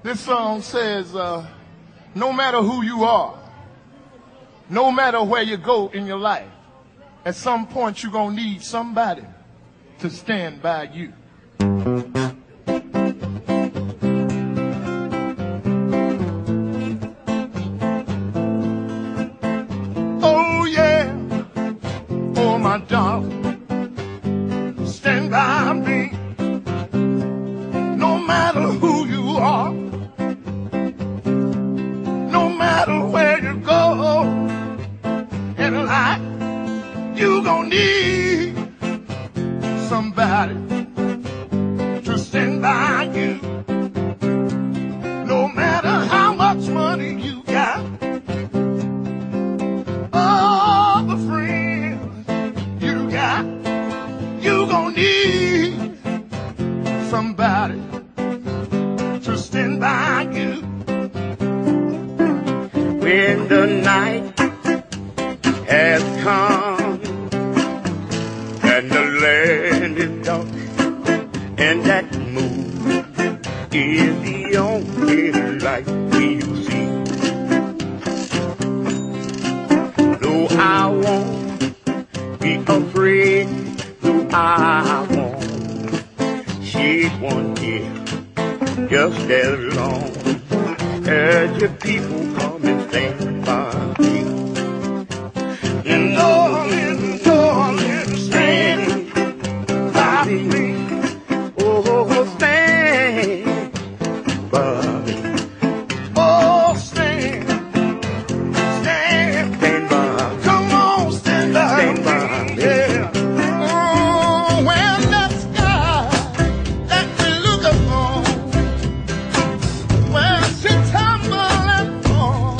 This song says, no matter who you are, no matter where you go in your life, at some point you're going to need somebody to stand by you. Oh yeah, oh my darling, stand by me. No matter who you are, no matter where you go in life, you gon' need somebody to stand by you. No matter how much money you got, all the friends you got, you gon' need somebody to stand by you. When the night has come and the land is dark and that moon is the only light we see. No, I won't be afraid. No, I won't shed one tear. Just as long as your people come and stand by me. And darling, darling, stand by me. Oh, stand by me. Oh, stand by. Come on, stand by me. Yeah. Oh, when that sky that we look upon, when she tumble and fall,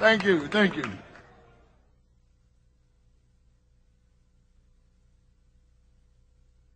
Thank you. Thank you.